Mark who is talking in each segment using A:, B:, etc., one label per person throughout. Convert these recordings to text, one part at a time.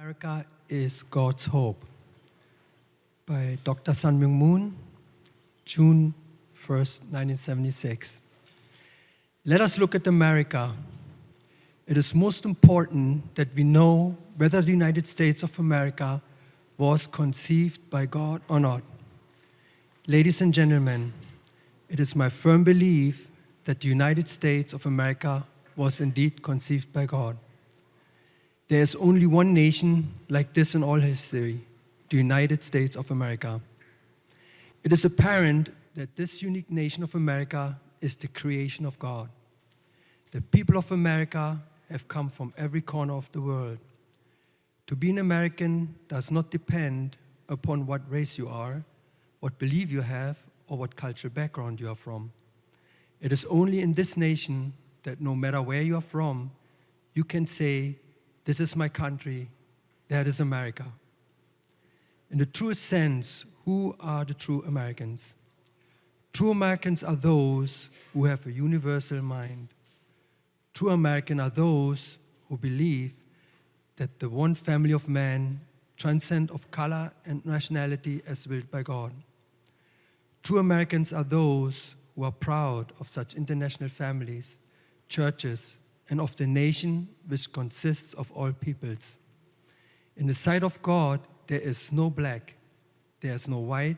A: America is God's Hope by Dr. Sun Myung Moon, June 1st, 1976. Let us look at America. It is most important that we know whether the United States of America was conceived by God or not. Ladies and gentlemen, it is my firm belief that the United States of America was indeed conceived by God. There is only one nation like this in all history, the United States of America. It is apparent that this unique nation of America is the creation of God. The people of America have come from every corner of the world. To be an American does not depend upon what race you are, what belief you have, or what cultural background you are from. It is only in this nation that no matter where you are from, you can say, "This is my country, that is America." In the truest sense, who are the true Americans? True Americans are those who have a universal mind. True Americans are those who believe that the one family of man transcends of color and nationality as willed by God. True Americans are those who are proud of such international families, churches, and of the nation which consists of all peoples. In the sight of God, there is no black, there is no white,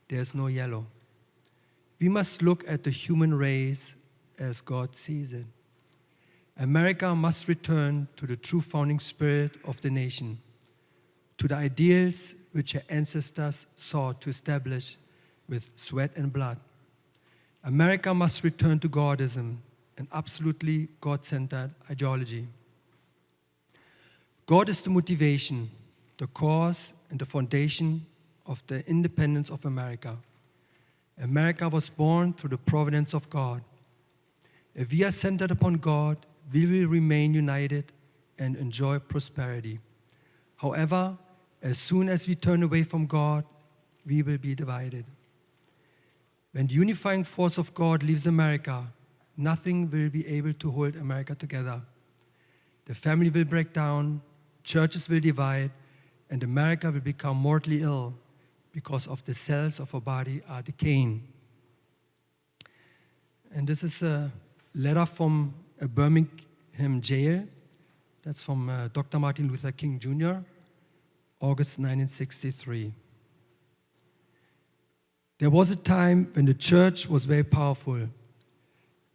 A: there is no yellow. We must look at the human race as God sees it. America must return to the true founding spirit of the nation, to the ideals which her ancestors sought to establish with sweat and blood. America must return to Godism, an absolutely God-centered ideology. God is the motivation, the cause, and the foundation of the independence of America. America was born through the providence of God. If we are centered upon God, we will remain united and enjoy prosperity. However, as soon as we turn away from God, we will be divided. When the unifying force of God leaves America, nothing will be able to hold America together. The family will break down, churches will divide, and America will become mortally ill because of the cells of our body are decaying. And this is a letter from a Birmingham jail. That's from Dr. Martin Luther King Jr., August 1963. There was a time when the church was very powerful.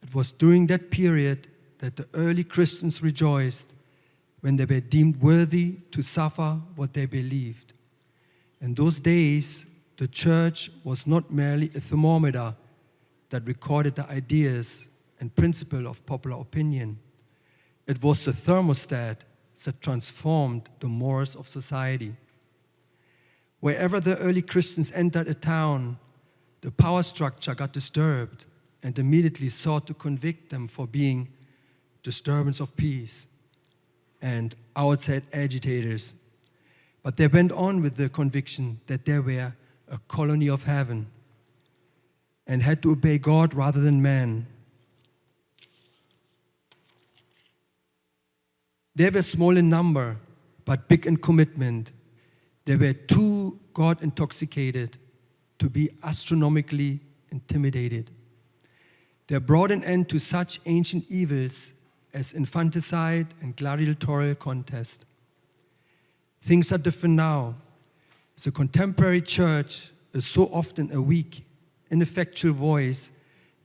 A: It was during that period that the early Christians rejoiced when they were deemed worthy to suffer what they believed. In those days, the church was not merely a thermometer that recorded the ideas and principles of popular opinion. It was the thermostat that transformed the morals of society. Wherever the early Christians entered a town, the power structure got disturbed and immediately sought to convict them for being disturbance of peace and outside agitators. But they went on with the conviction that they were a colony of heaven and had to obey God rather than man. They were small in number, but big in commitment. They were too God-intoxicated to be astronomically intimidated. They brought an end to such ancient evils as infanticide and gladiatorial contest. Things are different now. The contemporary church is so often a weak, ineffectual voice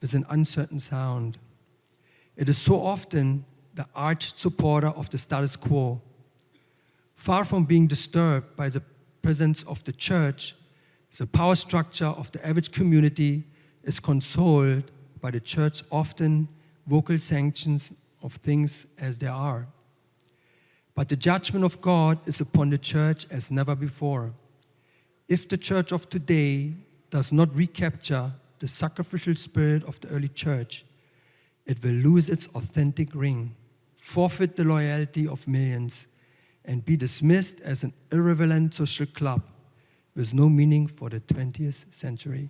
A: with an uncertain sound. It is so often the arch supporter of the status quo. Far from being disturbed by the presence of the church, the power structure of the average community is consoled by the church's often vocal sanctions of things as they are. But the judgment of God is upon the church as never before. If the church of today does not recapture the sacrificial spirit of the early church, it will lose its authentic ring, forfeit the loyalty of millions, and be dismissed as an irrelevant social club with no meaning for the 20th century.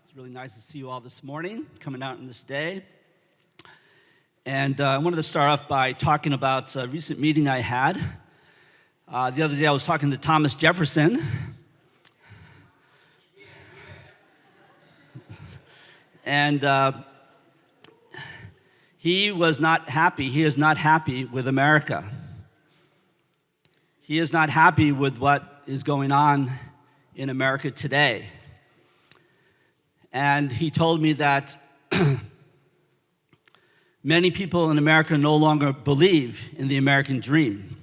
B: It's really nice to see you all this morning, coming out on this day. And I wanted to start off by talking about a recent meeting I had The other day I was talking to Thomas Jefferson. And he was not happy. He is not happy with America. He is not happy with what is going on in America today. And he told me that many people in America no longer believe in the American dream.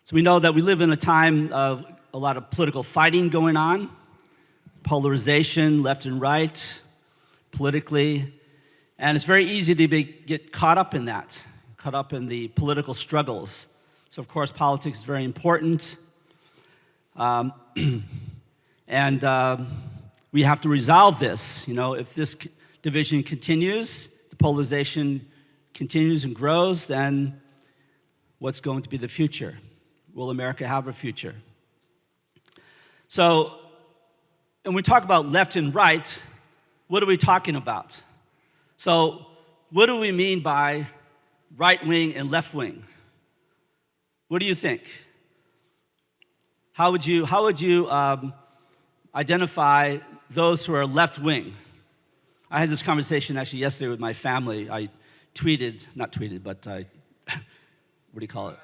B: So we know that we live in a time of a lot of political fighting going on, polarization left and right, politically, and it's very easy to get caught up in that, caught up in the political struggles. So of course, politics is very important. And we have to resolve this. You know, if this division continues, the polarization continues and grows, then what's going to be the future? Will America have a future? So, when we talk about left and right, what are we talking about? So, what do we mean by right wing and left wing? What do you think? How would you identify those who are left wing? I had this conversation actually yesterday with my family. I not tweeted, but I, what do you call it?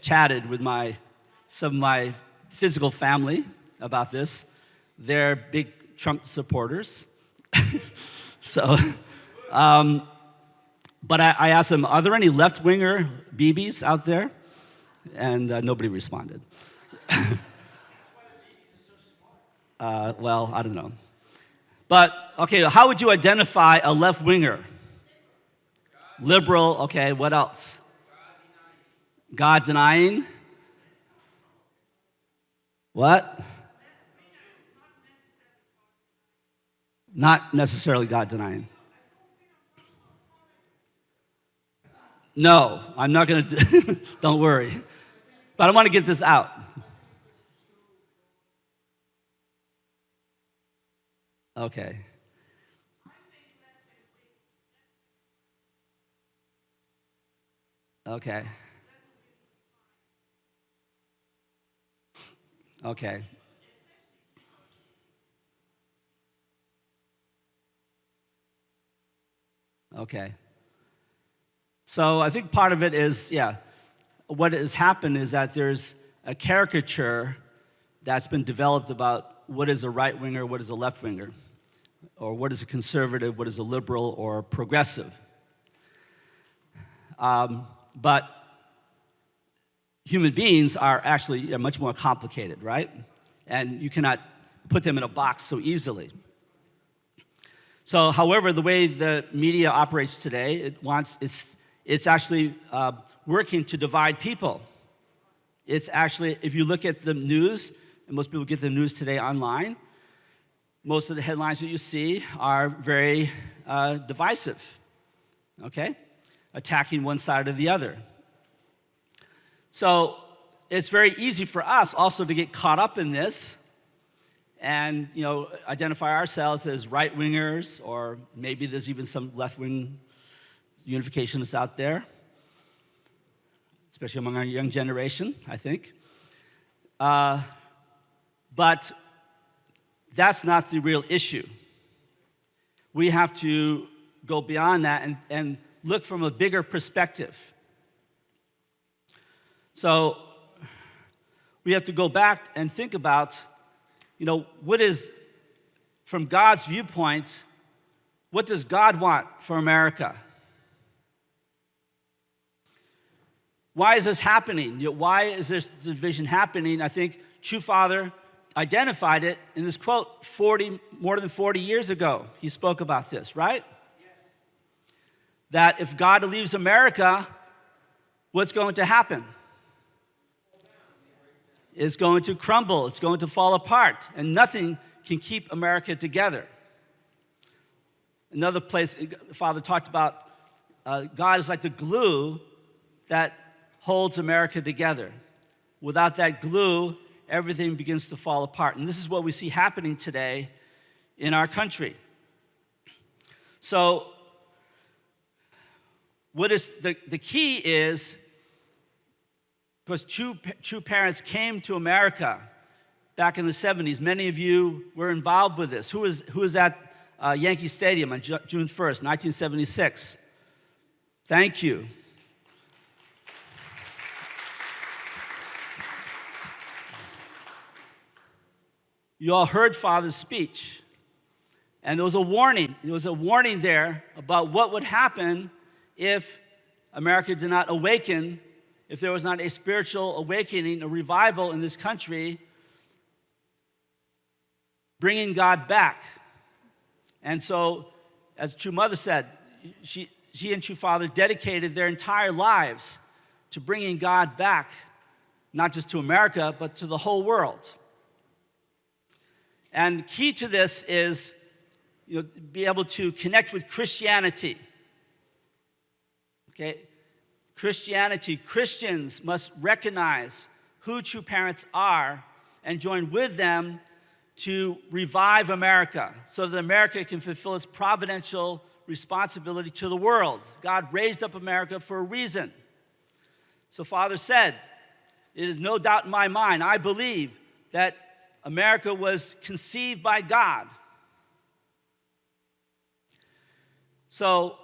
B: Chatted with some of my physical family about this. They're big Trump supporters. So, but I asked them, are there any left-winger BBs out there? And nobody responded. Well, I don't know. But, okay, how would you identify a left-winger? Liberal, okay, what else? God-denying? What? Not necessarily God-denying. No, I'm not going to, don't worry. But I want to get this out. Okay. Okay. Okay. Okay. So I think part of it is, what has happened is that there's a caricature that's been developed about what is a right-winger, what is a left-winger, or what is a conservative, what is a liberal or progressive. But human beings are actually much more complicated, right? And you cannot put them in a box so easily. So, however, the way the media operates today, it's actually working to divide people. It's actually, if you look at the news, and most people get the news today online, most of the headlines that you see are very divisive, okay? Attacking one side or the other. So it's very easy for us also to get caught up in this and, identify ourselves as right-wingers, or maybe there's even some left-wing unificationists out there, especially among our young generation, I think. But that's not the real issue. We have to go beyond that and look from a bigger perspective. So we have to go back and think about, what is, from God's viewpoint, what does God want for America? Why is this happening? Why is this division happening? I think True Father identified it in this quote more than 40 years ago. He spoke about this, right? Yes. That if God leaves America, what's going to happen? It's going to crumble. It's going to fall apart. And nothing can keep America together. Another place, Father talked about God is like the glue that holds America together. Without that glue, everything begins to fall apart. And this is what we see happening today in our country. So what is the key is, because true parents came to America back in the 70s. Many of you were involved with this. Who was at Yankee Stadium on June 1st, 1976? Thank you. You all heard Father's speech. And there was a warning. There was a warning there about what would happen if America did not awaken, if there was not a spiritual awakening, a revival in this country, bringing God back. And so, as True Mother said, she and True Father dedicated their entire lives to bringing God back, not just to America, but to the whole world. And key to this is, be able to connect with Christianity. Okay? Christianity, Christians must recognize who true parents are and join with them to revive America so that America can fulfill its providential responsibility to the world. God raised up America for a reason. So Father said, it is no doubt in my mind, I believe that America was conceived by God. So,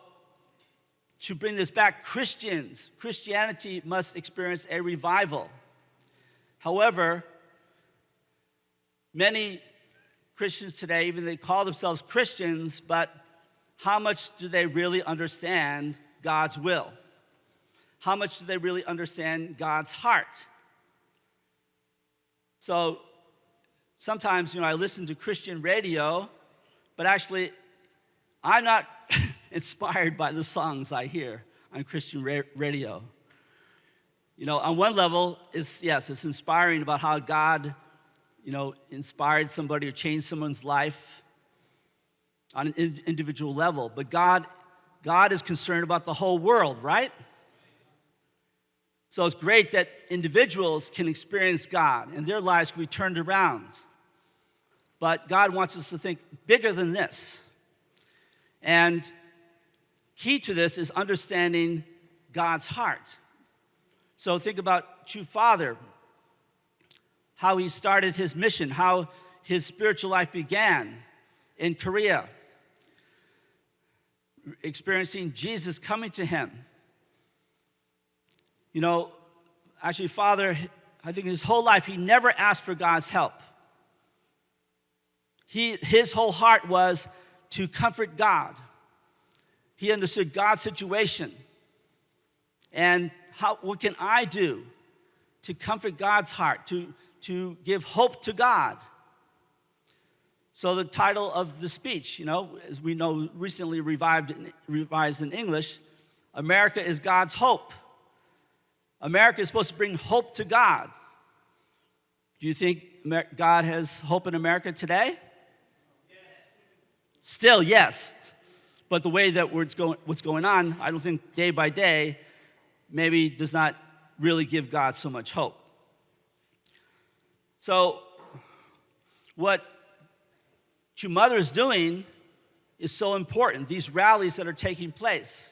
B: to bring this back, Christianity must experience a revival. However, many Christians today, even they call themselves Christians, but how much do they really understand God's will? How much do they really understand God's heart? So, sometimes, I listen to Christian radio, but actually, I'm not inspired by the songs I hear on Christian radio. On one level, it's inspiring about how God, inspired somebody or changed someone's life on an individual level. But God is concerned about the whole world, right? So it's great that individuals can experience God and their lives can be turned around. But God wants us to think bigger than this. And key to this is understanding God's heart. So think about True Father, how he started his mission, how his spiritual life began in Korea, experiencing Jesus coming to him. Actually, Father, I think his whole life, he never asked for God's help. His whole heart was to comfort God. He understood God's situation. And what can I do to comfort God's heart, to give hope to God? So the title of the speech, as we know, recently revised in English, America is God's hope. America is supposed to bring hope to God. Do you think God has hope in America today? Yes. Still, yes. But the way that what's going on, I don't think day by day, maybe does not really give God so much hope. So, what True Mother is doing is so important. These rallies that are taking place,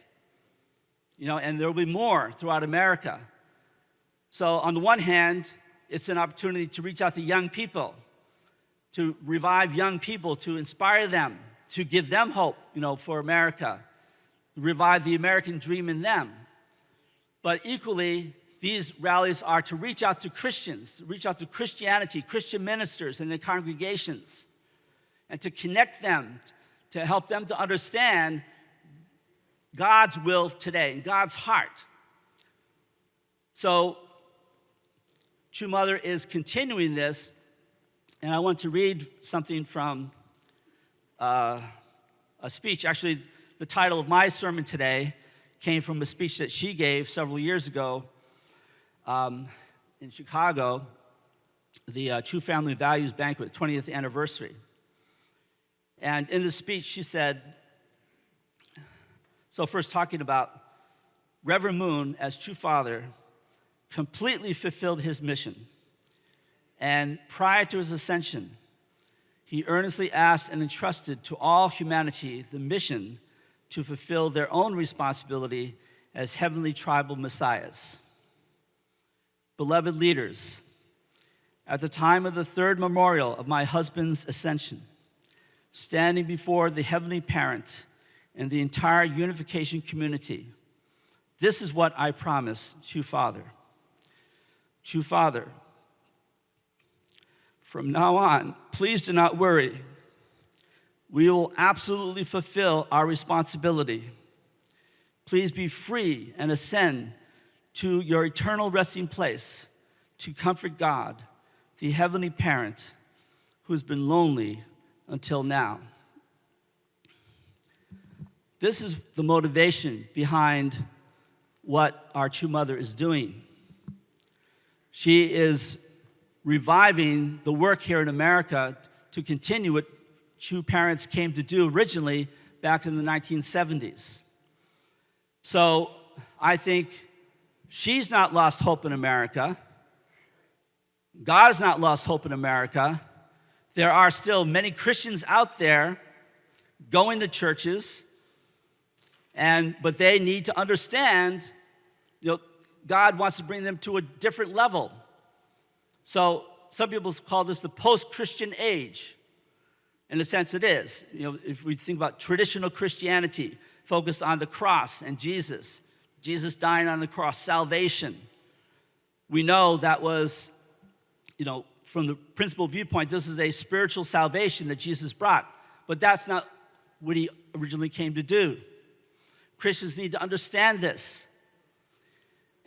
B: and there will be more throughout America. So, on the one hand, it's an opportunity to reach out to young people, to revive young people, to inspire them, to give them hope, for America, revive the American dream in them. But equally, these rallies are to reach out to Christians, to reach out to Christianity, Christian ministers and their congregations, and to connect them, to help them to understand God's will today and God's heart. So, True Mother is continuing this, and I want to read something from a speech. Actually, the title of my sermon today came from a speech that she gave several years ago in Chicago, the True Family Values Banquet, 20th anniversary. And in the speech, she said, so first talking about Reverend Moon as True Father completely fulfilled his mission. And prior to his ascension, he earnestly asked and entrusted to all humanity the mission to fulfill their own responsibility as heavenly tribal messiahs. Beloved leaders, at the time of the third memorial of my husband's ascension, standing before the Heavenly Parent and the entire unification community, this is what I promise to Father. To Father, from now on, please do not worry. We will absolutely fulfill our responsibility. Please be free and ascend to your eternal resting place to comfort God, the Heavenly Parent, who has been lonely until now. This is the motivation behind what our True Mother is doing. She is reviving the work here in America to continue what True Parents came to do originally back in the 1970s. So I think she's not lost hope in America. God has not lost hope in America. There are still many Christians out there going to churches, but they need to understand, God wants to bring them to a different level. So some people call this the post-Christian age. In a sense, it is. If we think about traditional Christianity, focused on the cross and Jesus dying on the cross, salvation. We know that was, from the principal viewpoint, this is a spiritual salvation that Jesus brought. But that's not what he originally came to do. Christians need to understand this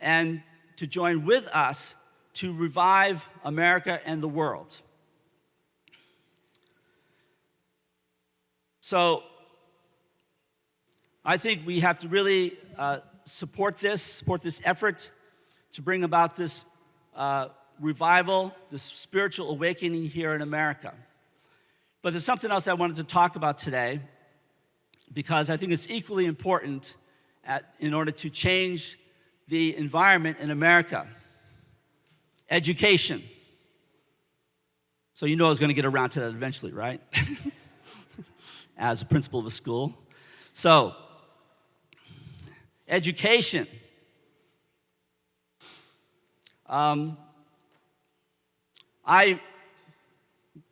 B: and to join with us to revive America and the world. So I think we have to really support this effort to bring about this revival, this spiritual awakening here in America. But there's something else I wanted to talk about today, because I think it's equally important in order to change the environment in America. Education. So I was going to get around to that eventually, right? As a principal of a school. So, education. I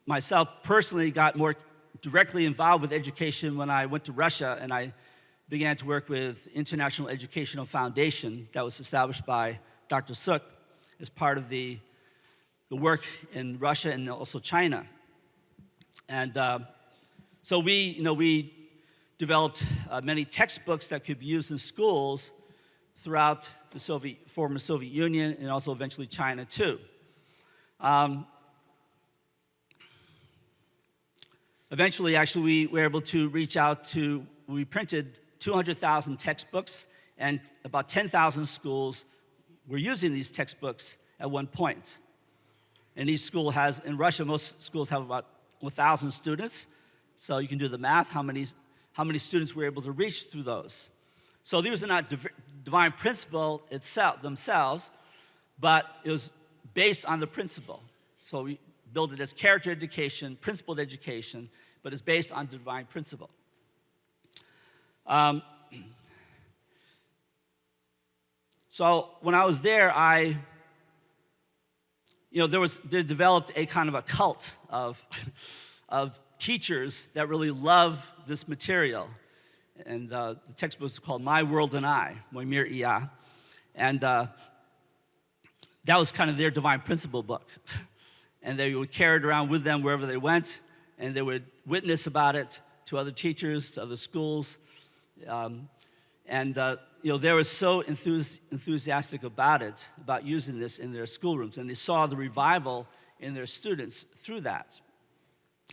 B: myself personally got more directly involved with education when I went to Russia, and I began to work with International Educational Foundation that was established by Dr. Suk as part of the work in Russia and also China. And so we developed many textbooks that could be used in schools throughout the former Soviet Union and also eventually China too. Eventually, actually, we were able to reach out we printed 200,000 textbooks, and about 10,000 schools were using these textbooks at one point. And in Russia, most schools have about 1,000 students, so you can do the math, how many students were able to reach through those. So these are not divine principle themselves, but it was based on the principle. So we build it as character education, principled education, but it's based on divine principle. So when I was there, they developed a kind of a cult of teachers that really love this material. And the textbook is called My World and I, Moimir Iya. And that was kind of their divine principle book. And they would carry it around with them wherever they went, and they would witness about it to other teachers, to other schools. They were so enthusiastic about using this in their schoolrooms, and they saw the revival in their students through that.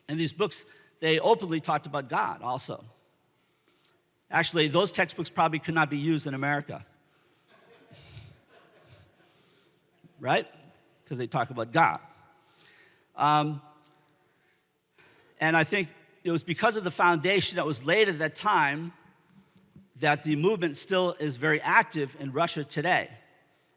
B: And these books, they openly talked about God also. Actually, those textbooks probably could not be used in America. Right? Because they talk about God. And I think it was because of the foundation that was laid at that time that the movement still is very active in Russia today.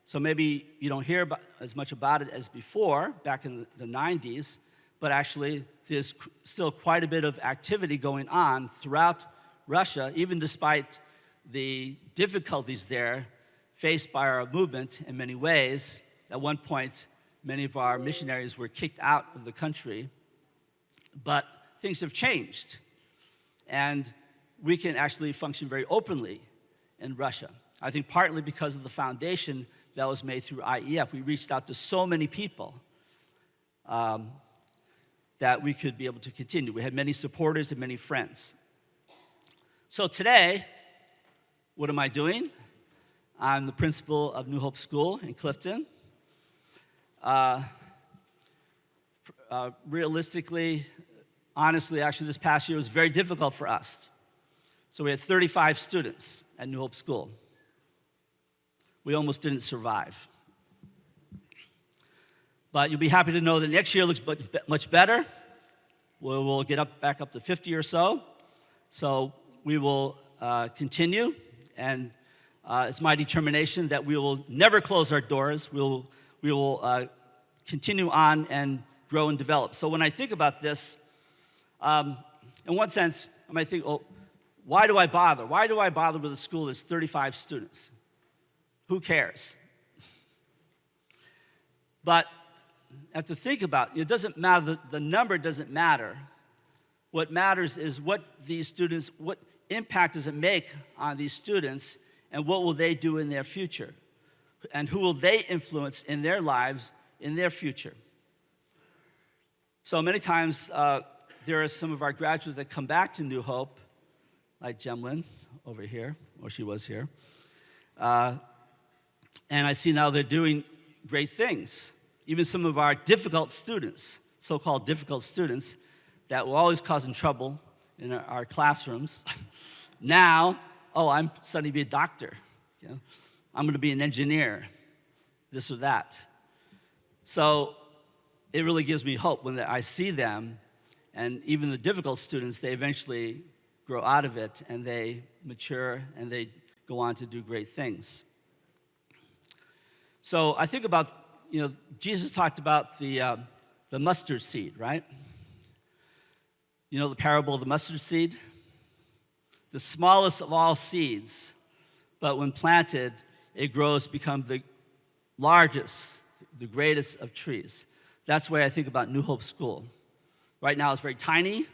B: So maybe you don't hear as much about it as before, back in the 90s, but actually there's still quite a bit of activity going on throughout Russia, even despite the difficulties there faced by our movement in many ways. At one point, many of our missionaries were kicked out of the country, but things have changed, and we can actually function very openly in Russia. I think partly because of the foundation that was made through IEF. We reached out to so many people that we could be able to continue. We had many supporters and many friends. So today, what am I doing? I'm the principal of New Hope School in Clifton. Realistically, honestly, actually, this past year was very difficult for us. So we had 35 students at New Hope School. We almost didn't survive. But you'll be happy to know that next year looks much better. We'll get back up to 50 or so. So we will continue, and it's my determination that we will never close our doors. We will continue on and grow and develop. So when I think about this, in one sense, I might think, oh, why do I bother? Why do I bother with a school that's 35 students? Who cares? But I have to think about it doesn't matter, the number doesn't matter. What matters is what impact does it make on these students, and what will they do in their future? And who will they influence in their lives, in their future? So many times, there are some of our graduates that come back to New Hope, like Jemlyn over here, or she was here. And I see now they're doing great things. Even some of our difficult students, so-called difficult students, that were always causing trouble in our classrooms. Now, I'm studying to be a doctor. You know? I'm going to be an engineer, this or that. So it really gives me hope when I see them, and even the difficult students, they eventually grow out of it, and they mature, and they go on to do great things. So I think about, Jesus talked about the mustard seed, right? You know the parable of the mustard seed? The smallest of all seeds, but when planted, it grows to become the largest, the greatest of trees. That's the way I think about New Hope School. Right now it's very tiny,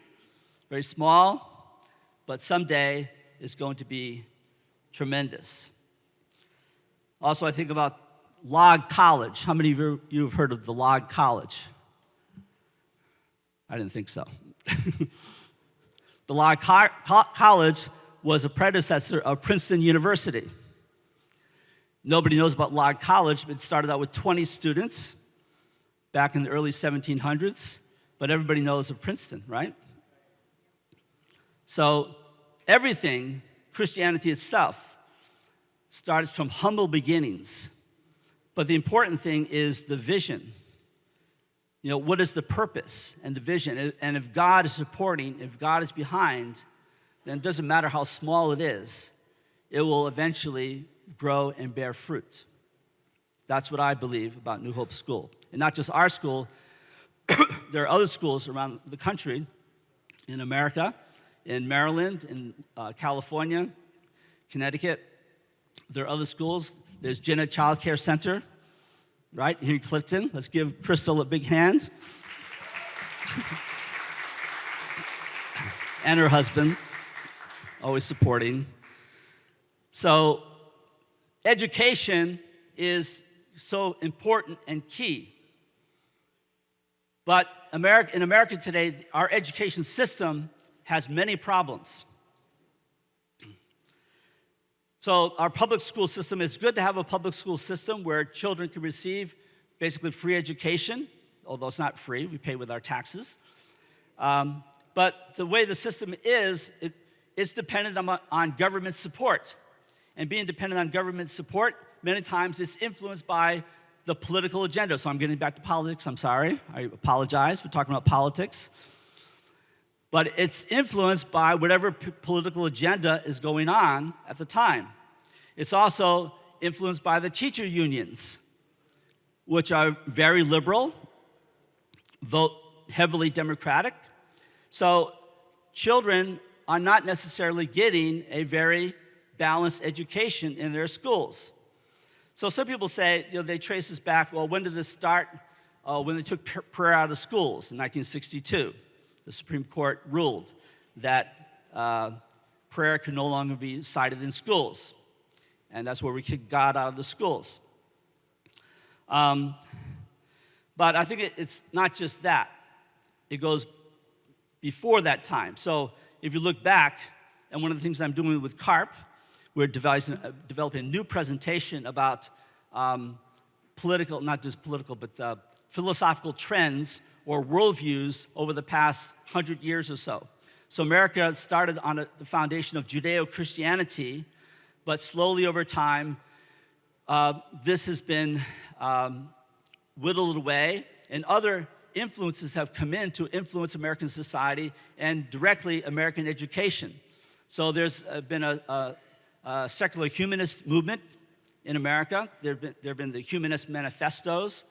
B: very small, but someday it's going to be tremendous. Also, I think about Log College. How many of you have heard of the Log College? I didn't think so. The Log College was a predecessor of Princeton University. Nobody knows about Log College, but it started out with 20 students back in the early 1700s, but everybody knows of Princeton, right? So everything, Christianity itself, starts from humble beginnings. But the important thing is the vision. What is the purpose and the vision? And if God is supporting, if God is behind, then it doesn't matter how small it is, it will eventually grow and bear fruit. That's what I believe about New Hope School. And not just our school, there are other schools around the country, in America, in Maryland, in California, Connecticut. There are other schools. There's Jenna Child Care Center, right, here in Clifton. Let's give Crystal a big hand. And her husband, always supporting. So education is so important and key. But in America today, our education system has many problems. So our public school system, it's good to have a public school system where children can receive basically free education, although it's not free, we pay with our taxes. But the way the system is, it's dependent on government support. And being dependent on government support, many times it's influenced by the political agenda. So I'm getting back to politics, I'm sorry. I apologize for talking about politics. But it's influenced by whatever political agenda is going on at the time. It's also influenced by the teacher unions, which are very liberal, vote heavily Democratic. So children are not necessarily getting a very balanced education in their schools. So some people say, they trace this back, well, when did this start? When they took prayer out of schools in 1962. The Supreme Court ruled that prayer could no longer be cited in schools. And that's where we kicked God out of the schools. But I think it's not just that. It goes before that time. So if you look back, and one of the things I'm doing with CARP, we're developing a new presentation about political, not just political, but philosophical trends or worldviews over the past 100 years or so. So America started on the foundation of Judeo-Christianity, but slowly over time, this has been whittled away, and other influences have come in to influence American society and directly American education. So there's been a secular humanist movement in America. There have been the Humanist Manifestos,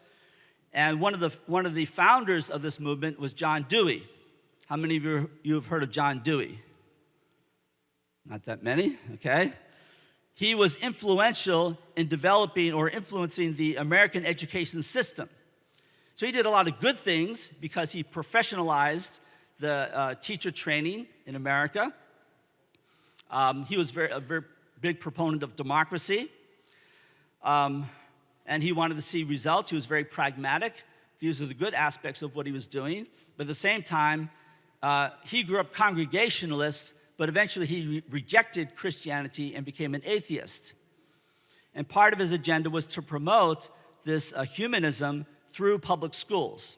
B: and one of the founders of this movement was John Dewey. How many of you have heard of John Dewey? Not that many, okay. He was influential in developing or influencing the American education system. So he did a lot of good things because he professionalized the teacher training in America. He was a very big proponent of democracy, and he wanted to see results. He was very pragmatic. These are the good aspects of what he was doing. But at the same time, he grew up Congregationalist, but eventually he rejected Christianity and became an atheist. And part of his agenda was to promote this humanism through public schools.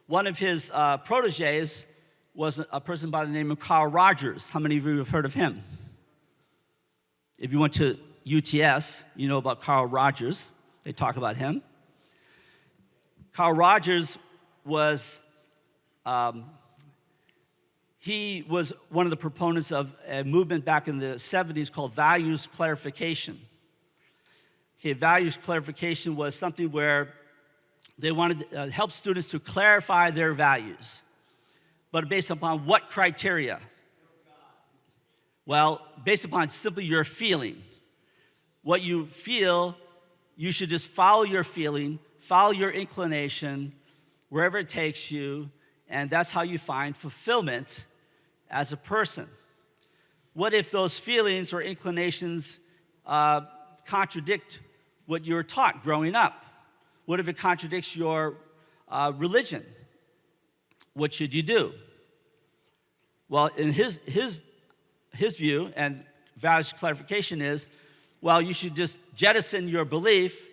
B: One of his proteges was a person by the name of Carl Rogers. How many of you have heard of him? If you went to UTS, you know about Carl Rogers. They talk about him. Carl Rogers was he was one of the proponents of a movement back in the 70s called values clarification. Okay, values clarification was something where they wanted to help students to clarify their values, but based upon what criteria? Well, based upon simply your feeling. What you feel, you should just follow your feeling, follow your inclination, wherever it takes you, and that's how you find fulfillment as a person. What if those feelings or inclinations contradict what you were taught growing up? What if it contradicts your religion? What should you do? Well, in his view, and values clarification is, well, you should just jettison your belief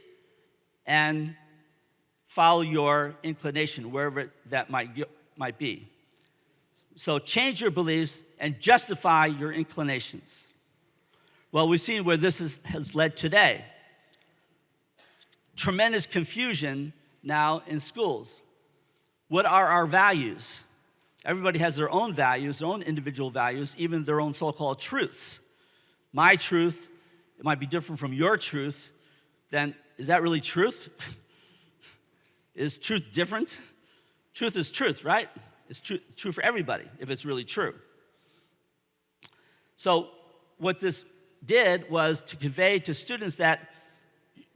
B: and follow your inclination, wherever that might be. So change your beliefs and justify your inclinations. Well, we've seen where this has led today. Tremendous confusion now in schools. What are our values? Everybody has their own values, their own individual values, even their own so-called truths. My truth, it might be different from your truth. Then is that really truth? Is truth different? Truth is truth, right? It's true for everybody if it's really true. So what this did was to convey to students that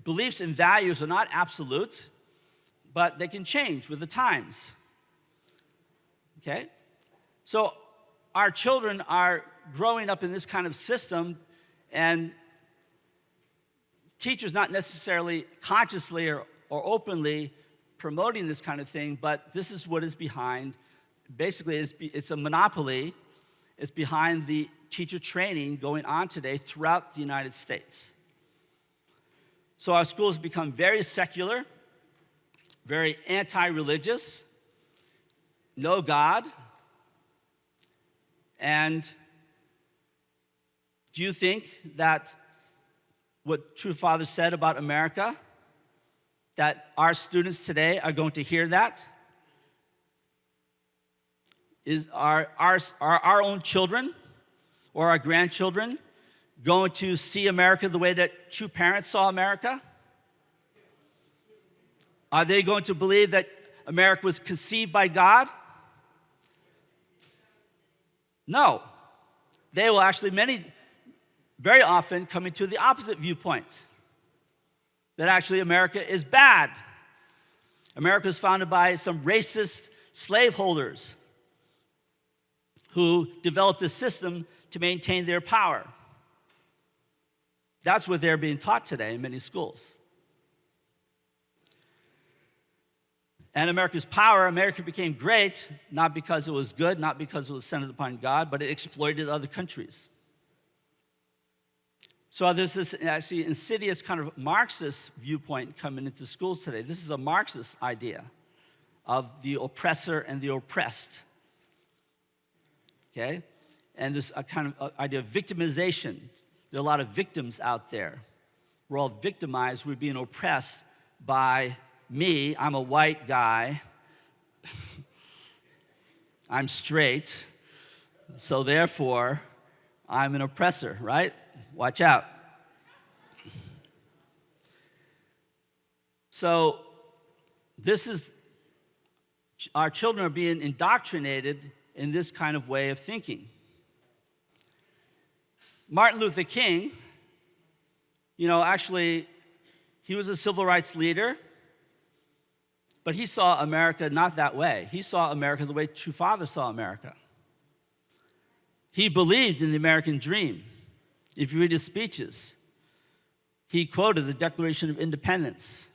B: beliefs and values are not absolute, but they can change with the times. Okay? So our children are growing up in this kind of system, and teachers not necessarily consciously or openly promoting this kind of thing, but this is what is behind. Basically, it's a monopoly. It's behind the teacher training going on today throughout the United States. So our schools become very secular, very anti-religious, no God. And do you think that what True Father said about America, that our students today are going to hear that? Are our own children or our grandchildren going to see America the way that true parents saw America? Are they going to believe that America was conceived by God? No. They will actually, very often coming to the opposite viewpoint, that actually America is bad. America was founded by some racist slaveholders who developed a system to maintain their power. That's what they're being taught today in many schools. And America's power, America became great, not because it was good, not because it was centered upon God, but it exploited other countries. So there's this actually insidious kind of Marxist viewpoint coming into schools today. This is a Marxist idea of the oppressor and the oppressed. Okay? And this kind of idea of victimization. There are a lot of victims out there. We're all victimized. We're being oppressed by me. I'm a white guy. I'm straight. So therefore, I'm an oppressor, right? Watch out. So this is, our children are being indoctrinated in this kind of way of thinking. Martin Luther King, actually, he was a civil rights leader, but he saw America not that way. He saw America the way True Father saw America. He believed in the American dream. If you read his speeches, he quoted the Declaration of Independence.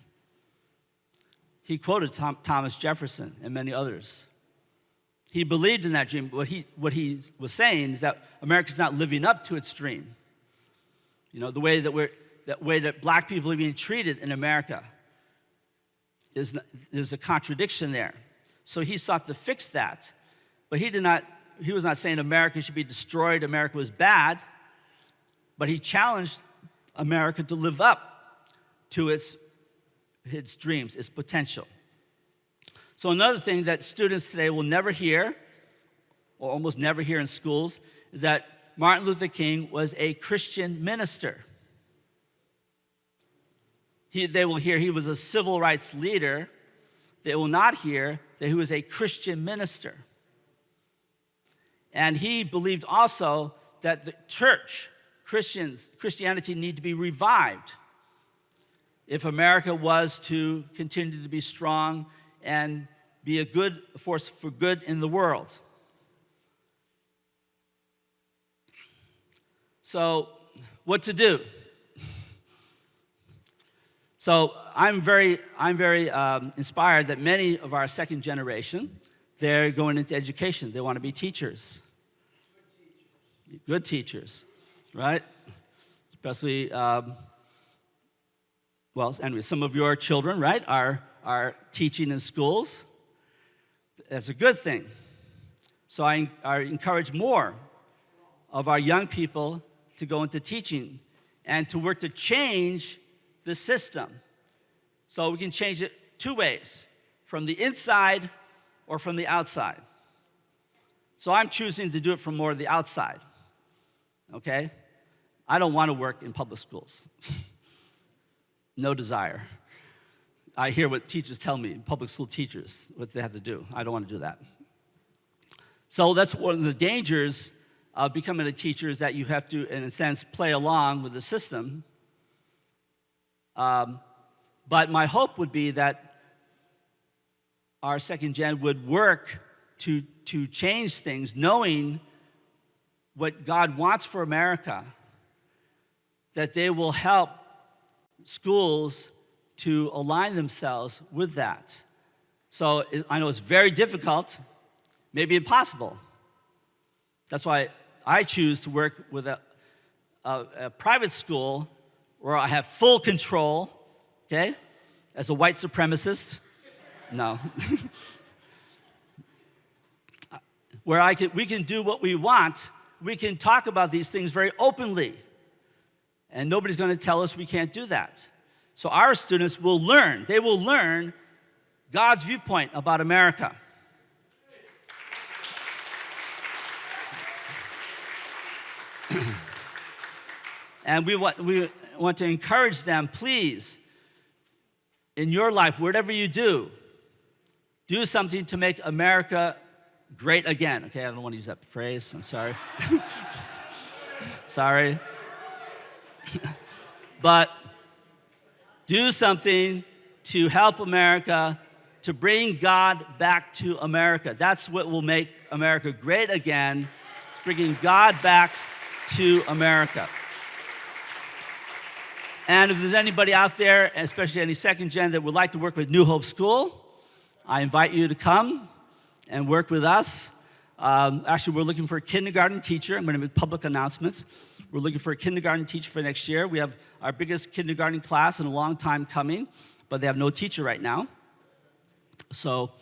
B: He quoted Thomas Jefferson and many others. He believed in that dream. What he was saying is that America's not living up to its dream. The way that black people are being treated in America there's a contradiction there. So he sought to fix that. But he was not saying America should be destroyed, America was bad, but he challenged America to live up to its dreams, its potential. So another thing that students today will never hear, or almost never hear in schools, is that Martin Luther King was a Christian minister. They will hear he was a civil rights leader. They will not hear that he was a Christian minister. And he believed also that the church, Christianity need to be revived if America was to continue to be strong and be a good force for good in the world. So, what to do? So I'm very inspired that many of our second generation, they're going into education. They want to be teachers. Good teachers, right? Especially, anyway, some of your children, right, are teaching in schools. That's a good thing. So I encourage more of our young people to go into teaching and to work to change the system. So we can change it two ways, from the inside or from the outside. So I'm choosing to do it from more of the outside, okay? I don't want to work in public schools. No desire. I hear what teachers tell me, public school teachers, what they have to do. I don't want to do that. So that's one of the dangers of becoming a teacher, is that you have to, in a sense, play along with the system. But my hope would be that our second gen would work to change things, knowing what God wants for America, that they will help schools to align themselves with that. So I know it's very difficult, maybe impossible. That's why I choose to work with a private school where I have full control, okay? As a white supremacist, no. Where we can do what we want. We can talk about these things very openly. And nobody's going to tell us we can't do that. So our students will learn. They will learn God's viewpoint about America. And we want to encourage them, please, in your life, whatever you do something to make America great again. Okay, I don't want to use that phrase. I'm sorry. Sorry. But do something to help America, to bring God back to America. That's what will make America great again, bringing God back to America. And if there's anybody out there, especially any second gen, that would like to work with New Hope School, I invite you to come and work with us. Actually, we're looking for a kindergarten teacher. I'm going to make public announcements. We're looking for a kindergarten teacher for next year. We have our biggest kindergarten class in a long time coming, but they have no teacher right now. So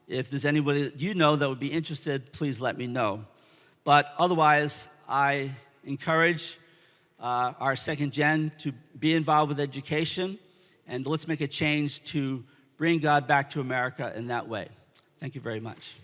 B: if there's anybody that you know that would be interested, please let me know. But otherwise, I encourage our second gen to be involved with education, and let's make a change to bring God back to America in that way. Thank you very much.